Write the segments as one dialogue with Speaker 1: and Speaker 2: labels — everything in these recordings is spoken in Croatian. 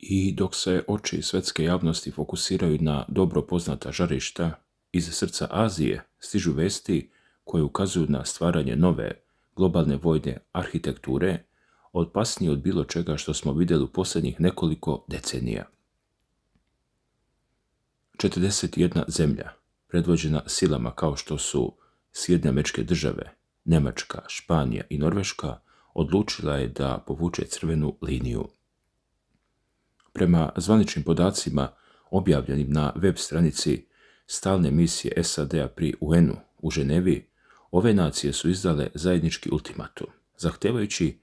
Speaker 1: I dok se oči svetske javnosti fokusiraju na dobro poznata žarišta, iz srca Azije stižu vesti koje ukazuju na stvaranje nove globalne vojne arhitekture, opasnije od bilo čega što smo vidjeli u posljednjih nekoliko decenija. 41 zemlja, predvođena silama kao što su Sjedinjene Američke Države, Njemačka, Španija i Norveška, odlučila je da povuče crvenu liniju. Prema zvaničnim podacima objavljenim na web stranici stalne misije SAD-a pri UN-u u Ženevi, ove nacije su izdale zajednički ultimatum, zahtevajući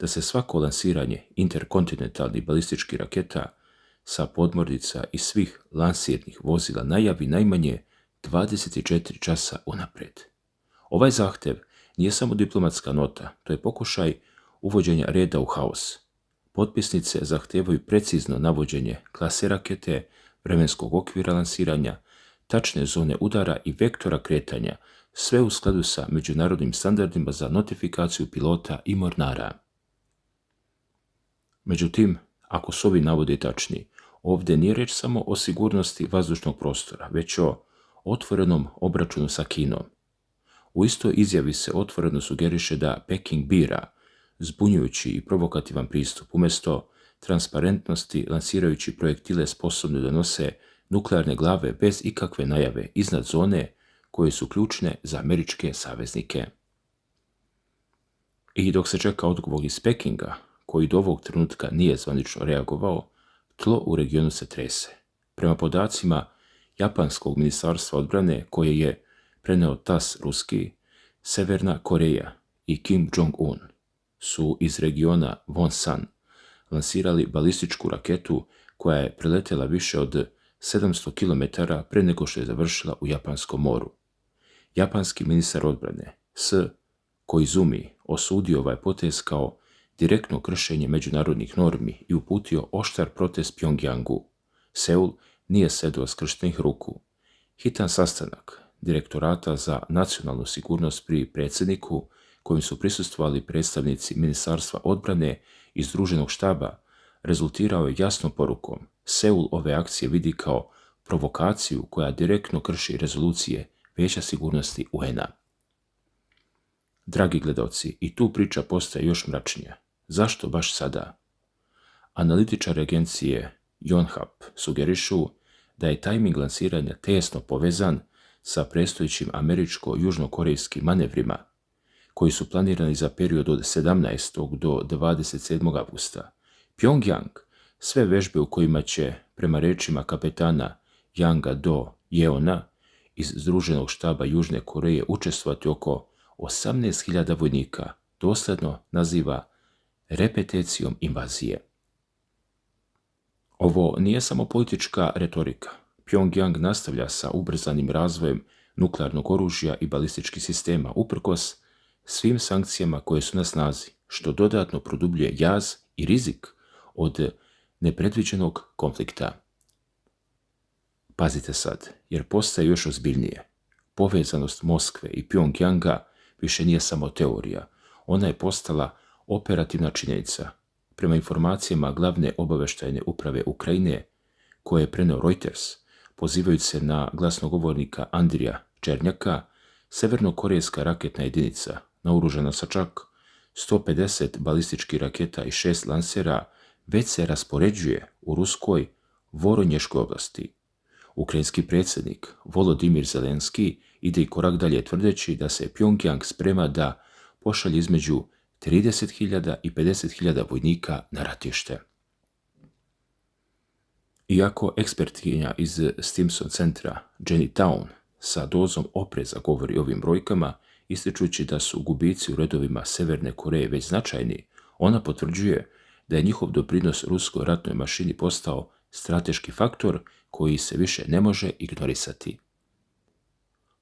Speaker 1: da se svako lansiranje interkontinentalnih balističkih raketa sa podmornica i svih lansirnih vozila najavi najmanje 24 časa unaprijed. Ovaj zahtev nije samo diplomatska nota, to je pokušaj uvođenja reda u haos. Potpisnice zahtevaju precizno navođenje klase rakete, vremenskog okvira lansiranja, tačne zone udara i vektora kretanja, sve u skladu sa međunarodnim standardima za notifikaciju pilota i mornara. Međutim, ako su ovi navodi tačni, ovdje nije reč samo o sigurnosti vazdušnog prostora, već o otvorenom obračunu sa Kinom. U istoj izjavi se otvoreno sugeriše da Peking bira zbunjujući i provokativan pristup, umjesto transparentnosti lansirajući projektile sposobne da nose nuklearne glave bez ikakve najave iznad zone koje su ključne za američke saveznike. I dok se čeka odgovor iz Pekinga, koji do ovog trenutka nije zvanično reagovao, tlo u regionu se trese. Prema podacima Japanskog ministarstva odbrane koje je preneo TASS ruski, Severna Koreja i Kim Jong-un su iz regiona Wonsan lansirali balističku raketu koja je preletela više od 700 km pre nego što je završila u Japanskom moru. Japanski ministar odbrane S. Koizumi osudio ovaj potez kao direktno kršenje međunarodnih normi i uputio oštar protest Pjongjangu. Seul nije sedao skrštenih ruku. Hitan sastanak Direktorata za nacionalnu sigurnost pri predsjedniku, kojim su prisustvovali predstavnici Ministarstva odbrane i Združenog štaba, rezultirao je jasnom porukom. Seul ove akcije vidi kao provokaciju koja direktno krši rezolucije Vijeća sigurnosti UN-a. Dragi gledaoci, i tu priča postaje još mračnija. Zašto baš sada? Analitičari agencije Yonhap sugerišu da je tajming lansiranja tesno povezan sa predstojećim američko-južnokorejskim manevrima, koji su planirani za period od 17. do 27. avgusta. Pjongjang sve vežbe u kojima će, prema rečima kapetana Yanga Do Yeona iz Združenog štaba Južne Koreje, učestvovati oko 18.000 vojnika, dosledno naziva repeticijom invazije. Ovo nije samo politička retorika. Pjongjang nastavlja sa ubrzanim razvojem nuklearnog oružja i balističkih sistema, uprkos svim sankcijama koje su na snazi, što dodatno produbljuje jaz i rizik od nepredviđenog konflikta. Pazite sad, jer postaje još ozbiljnije. Povezanost Moskve i Pjongjanga više nije samo teorija, ona je postala operativna činjenica. Prema informacijama glavne obavještajne uprave Ukrajine, koje je preneo Reuters, pozivajući se na glasnogovornika Andrija Černjaka, severnokorejska raketna jedinica, naoružana sa čak 150 balističkih raketa i 6 lansera, već se raspoređuje u ruskoj Voronješkoj oblasti. Ukrajinski predsjednik Volodimir Zelenski ide i korak dalje tvrdeći da se Pjongjang sprema da pošalje između 30.000 i 50.000 vojnika na ratište. Iako ekspertinja iz Stimson centra Jenny Town sa dozom opreza govori o ovim brojkama, ističući da su gubici u redovima Severne Koreje već značajni, ona potvrđuje da je njihov doprinos ruskoj ratnoj mašini postao strateški faktor koji se više ne može ignorisati.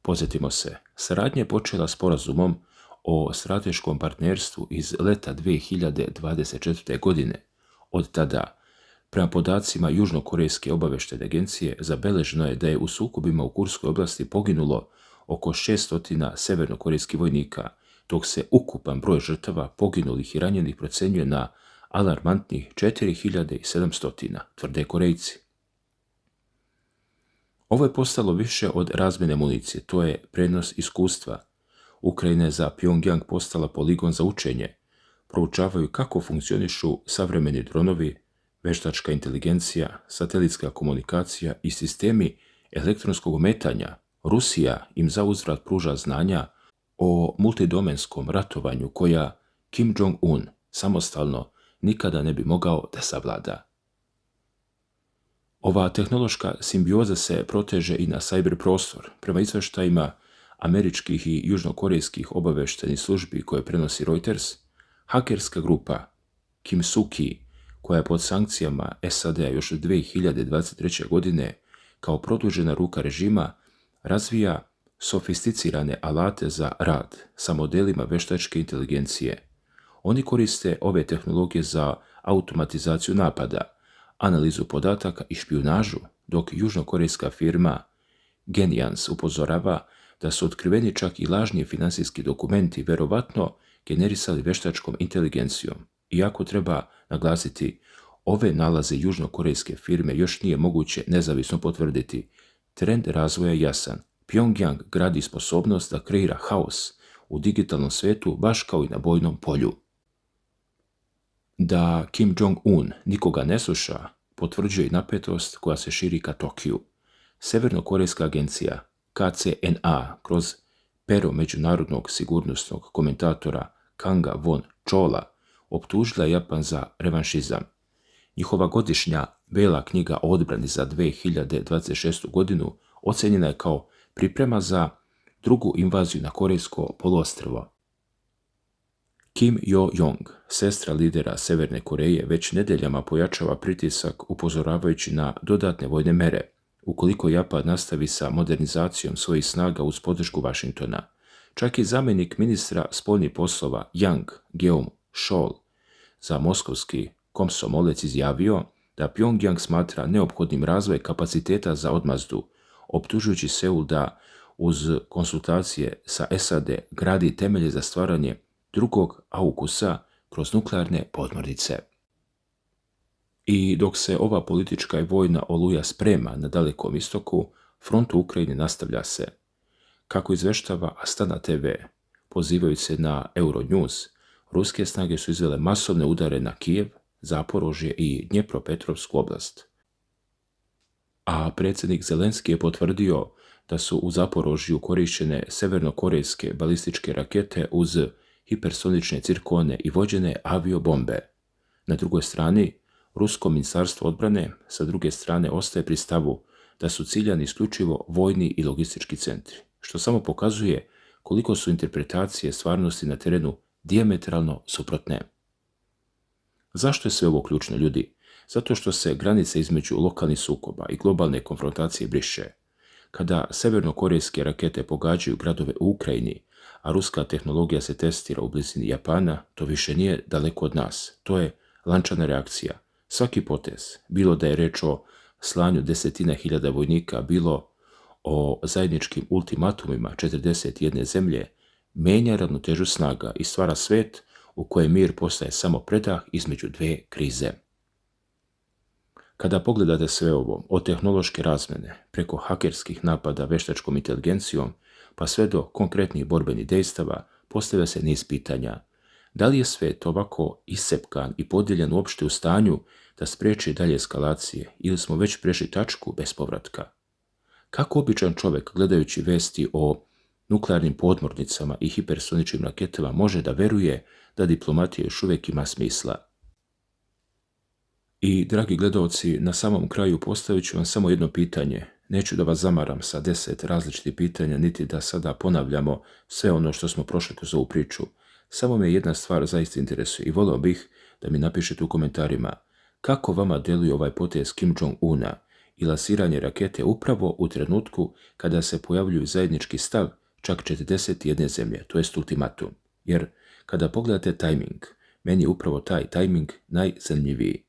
Speaker 1: Podsjetimo se, saradnja je počela sporazumom o strateškom partnerstvu iz leta 2024. godine. Od tada, prema podacima Južnokorejske obavještajne agencije, zabeleženo je da je u sukobima u Kurskoj oblasti poginulo oko 600 severnokorejskih vojnika, dok se ukupan broj žrtava poginulih i ranjenih procenjuje na alarmantnih 4700, tvrde Korejci. Ovo je postalo više od razmjene municije, to je prenos iskustva. Ukrajina je za Pyongyang postala poligon za učenje. Proučavaju kako funkcionišu savremeni dronovi, veštačka inteligencija, satelitska komunikacija i sistemi elektronskog ometanja. Rusija im zauzvrat pruža znanja o multidomenskom ratovanju koja Kim Jong-un samostalno nikada ne bi mogao da savlada. Ova tehnološka simbioza se proteže i na cyber prostor. Prema izveštajima američkih i južnokorejskih obaveštenih službi koje prenosi Reuters, hakerska grupa Kimsuki, koja je pod sankcijama SAD-a još od 2023. godine kao produžena ruka režima, razvija sofisticirane alate za rad sa modelima veštačke inteligencije. Oni koriste ove tehnologije za automatizaciju napada, analizu podataka i špijunažu, dok južnokorejska firma Genians upozorava da su otkriveni čak i lažni finansijski dokumenti verovatno generisali veštačkom inteligencijom. Iako treba naglasiti, ove nalaze južnokorejske firme još nije moguće nezavisno potvrditi. Trend razvoja je jasan. Pyongyang gradi sposobnost da kreira haos u digitalnom svetu baš kao i na bojnom polju. Da Kim Jong-un nikoga ne sluša, potvrđuje i napetost koja se širi ka Tokiju. Severnokorejska agencija KCNA kroz pero međunarodnog sigurnosnog komentatora Kanga Von Chola optužila Japan za revanšizam. Njihova godišnja Bela knjiga o odbrani za 2026. godinu ocenjena je kao priprema za drugu invaziju na Korejsko poluostrvo. Kim Yo-jong, sestra lidera Severne Koreje, već nedeljama pojačava pritisak upozoravajući na dodatne vojne mere ukoliko Japan nastavi sa modernizacijom svojih snaga uz podršku Vašingtona. Čak i zamjenik ministra spoljnih poslova Yang Geum-shol za moskovski komsomolec izjavio da Pyongyang smatra neophodnim razvoj kapaciteta za odmazdu, optužujući Seul da uz konsultacije sa SAD gradi temelje za stvaranje drugog AUKUS-a kroz nuklearne podmornice. I dok se ova politička i vojna oluja sprema na Dalekom istoku, front u Ukrajini nastavlja se. Kako izveštava Astana TV, pozivajući se na Euronews, ruske snage su izvele masovne udare na Kijev, Zaporožje i Dnjepropetrovsku oblast. A predsjednik Zelenski je potvrdio da su u Zaporožju korištene severnokorejske balističke rakete uz hipersonične cirkone i vođene aviobombe. Na drugoj strani, Rusko ministarstvo odbrane sa druge strane ostaje pri stavu da su ciljani isključivo vojni i logistički centri, što samo pokazuje koliko su interpretacije stvarnosti na terenu dijametralno suprotne. Zašto je sve ovo ključno, ljudi? Zato što se granice između lokalnih sukoba i globalne konfrontacije briše. Kada severnokorejske rakete pogađaju gradove u Ukrajini, a ruska tehnologija se testira u blizini Japana, to više nije daleko od nas. To je lančana reakcija. Svaki potez, bilo da je reč o slanju desetina hiljada vojnika, bilo o zajedničkim ultimatumima 41 zemlje, menja ravnotežu snaga i stvara svet u kojem mir postaje samo predah između dve krize. Kada pogledate sve ovo, od tehnološke razmjene, preko hakerskih napada veštačkom inteligencijom, pa sve do konkretnih borbenih dejstava, postavlja se niz pitanja. Da li je svet ovako iscepkan i podijeljen uopšte u stanju da spriječi dalje eskalacije ili smo već prešli tačku bez povratka? Kako običan čovjek, gledajući vesti o nuklearnim podmornicama i hipersoničnim raketama, može da veruje da diplomatija još uvijek ima smisla? I, dragi gledalci, na samom kraju postavit ću vam samo jedno pitanje. Neću da vas zamaram sa 10 različitih pitanja, niti da sada ponavljamo sve ono što smo prošli kroz ovu priču. Samo me jedna stvar zaista interesuje i volio bih da mi napišete u komentarima kako vama deluje ovaj potez Kim Jong-una i lansiranje rakete upravo u trenutku kada se pojavljuju zajednički stav čak 41 zemlje, to jest ultimatum. Jer kada pogledate tajming, meni je upravo taj tajming najzanimljiviji.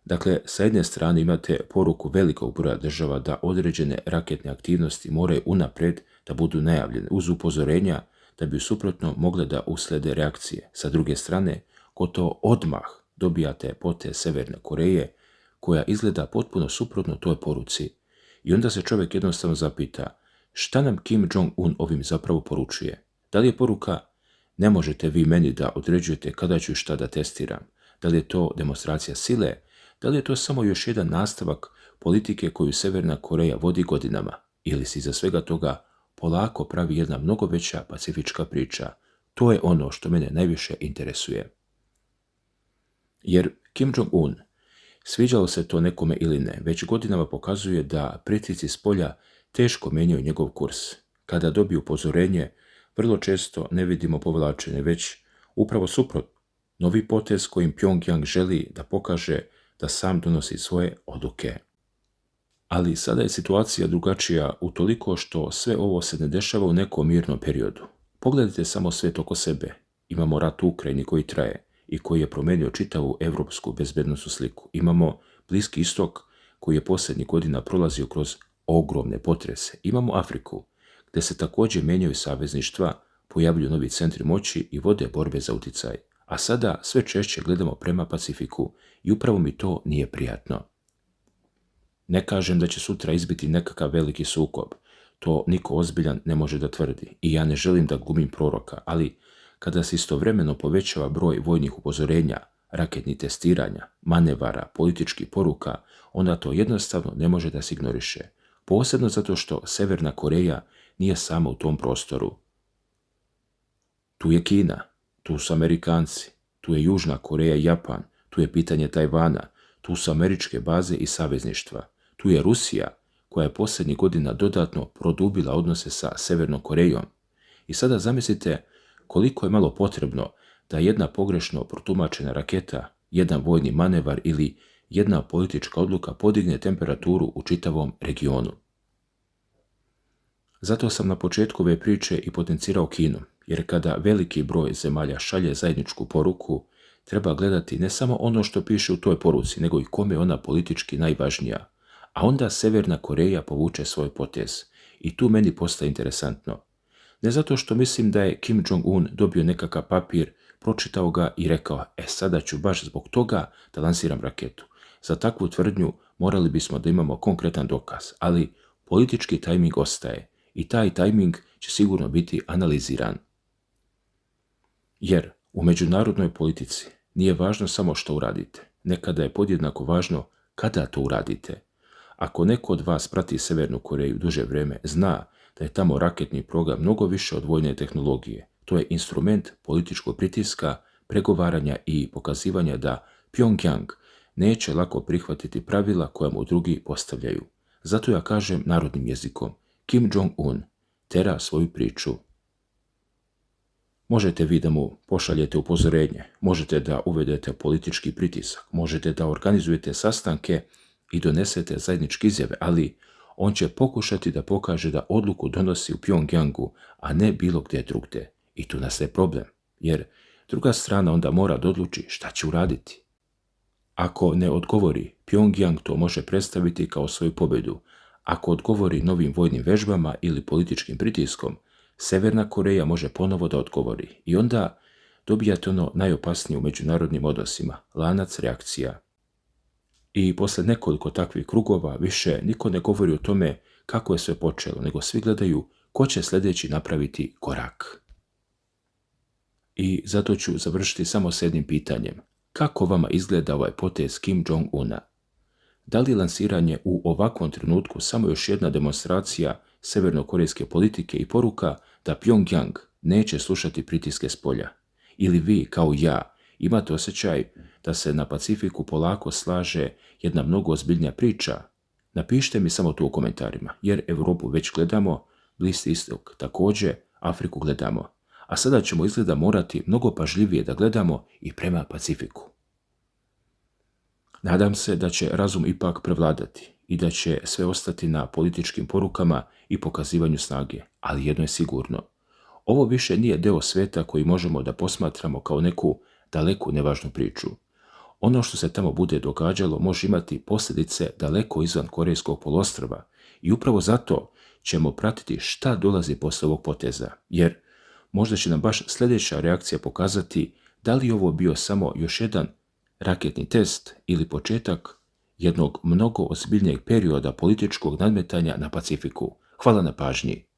Speaker 1: Dakle, sa jedne strane imate poruku velikog broja država da određene raketne aktivnosti moraju unaprijed da budu najavljene uz upozorenja da bi suprotno mogle da uslede reakcije. Sa druge strane, gotovo odmah dobijate potez Severne Koreje koja izgleda potpuno suprotno toj poruci. I onda se čovjek jednostavno zapita šta nam Kim Jong-un ovim zapravo poručuje. Da li je poruka ne možete vi meni da određujete kada ću šta da testiram? Da li je to demonstracija sile? Da li je to samo još jedan nastavak politike koju Severna Koreja vodi godinama? Ili se iza svega toga polako pravi jedna mnogo veća pacifička priča? To je ono što mene najviše interesuje. Jer Kim Jong-un, sviđalo se to nekome ili ne, već godinama pokazuje da pritisci s polja teško menjaju njegov kurs. Kada dobiju upozorenje, vrlo često ne vidimo povlačenje, već upravo suprotno, novi potez kojim Pyongyang želi da pokaže da sam donosi svoje odluke. Ali sada je situacija drugačija utoliko što sve ovo se ne dešava u nekom mirnom periodu. Pogledajte samo svet oko sebe. Imamo rat u Ukrajini koji traje i koji je promenio čitavu evropsku bezbednosnu sliku. Imamo Bliski istok koji je posljednjih godina prolazio kroz ogromne potrese. Imamo Afriku gdje se također menjaju savezništva, pojavljuju novi centri moći i vode borbe za uticaj. A sada sve češće gledamo prema Pacifiku i upravo mi to nije prijatno. Ne kažem da će sutra izbiti nekakav veliki sukob, to niko ozbiljan ne može da tvrdi i ja ne želim da glumim proroka, ali kada se istovremeno povećava broj vojnih upozorenja, raketnih testiranja, manevara, političkih poruka, onda to jednostavno ne može da se ignoriše. Posebno zato što Severna Koreja nije sama u tom prostoru. Tu je Kina, tu su Amerikanci, tu je Južna Koreja i Japan, tu je pitanje Tajvana, tu su američke baze i savezništva, tu je Rusija koja je posljednjih godina dodatno produbila odnose sa Severnom Korejom. I sada zamislite koliko je malo potrebno da jedna pogrešno protumačena raketa, jedan vojni manevar ili jedna politička odluka podigne temperaturu u čitavom regionu. Zato sam na početku ove priče i potencirao Kinu, jer kada veliki broj zemalja šalje zajedničku poruku, treba gledati ne samo ono što piše u toj poruci, nego i kome je ona politički najvažnija. A onda Severna Koreja povuče svoj potez. I tu meni postaje interesantno. Ne zato što mislim da je Kim Jong-un dobio nekakav papir, pročitao ga i rekao, sada ću baš zbog toga da lansiram raketu. Za takvu tvrdnju morali bismo da imamo konkretan dokaz, ali politički tajming ostaje i taj tajming će sigurno biti analiziran. Jer u međunarodnoj politici nije važno samo što uradite, nekada je podjednako važno kada to uradite. Ako neko od vas prati Severnu Koreju duže vrijeme, zna da je tamo raketni program mnogo više od vojne tehnologije. To je instrument političkog pritiska, pregovaranja i pokazivanja da Pyongyang neće lako prihvatiti pravila koja mu drugi postavljaju. Zato ja kažem narodnim jezikom, Kim Jong-un tera svoju priču. Možete vi da mu pošaljete upozorenje, možete da uvedete politički pritisak, možete da organizujete sastanke i donesete zajedničke izjave, ali on će pokušati da pokaže da odluku donosi u Pyongyangu, a ne bilo gdje drugdje. I tu nastaje problem, jer druga strana onda mora da odluči šta će uraditi. Ako ne odgovori, Pyongyang to može predstaviti kao svoju pobjedu. Ako odgovori novim vojnim vežbama ili političkim pritiskom, Severna Koreja može ponovo da odgovori i onda dobijate ono najopasnije u međunarodnim odnosima, lanac reakcija. I posle nekoliko takvih krugova više niko ne govori o tome kako je sve počelo, nego svi gledaju ko će sljedeći napraviti korak. I zato ću završiti samo s jednim pitanjem. Kako vama izgleda ovaj potez Kim Jong-una? Da li lansiranje u ovakvom trenutku samo još jedna demonstracija severnokorejske politike i poruka da Pyongyang neće slušati pritiske s polja? Ili vi, kao ja, imate osjećaj da se na Pacifiku polako slaže jedna mnogo ozbiljnija priča? Napišite mi samo to u komentarima, jer Europu već gledamo, Bliski istok također, Afriku gledamo. A sada ćemo izgleda morati mnogo pažljivije da gledamo i prema Pacifiku. Nadam se da će razum ipak prevladati i da će sve ostati na političkim porukama i pokazivanju snage, ali jedno je sigurno. Ovo više nije deo sveta koji možemo da posmatramo kao neku daleku nevažnu priču. Ono što se tamo bude događalo može imati posljedice daleko izvan Korejskog poluostrva i upravo zato ćemo pratiti šta dolazi posle ovog poteza, jer možda će nam baš sljedeća reakcija pokazati Da li je ovo bio samo još jedan raketni test ili početak jednog mnogo ozbiljnijeg perioda političkog nadmetanja na Pacifiku? Hvala na pažnji.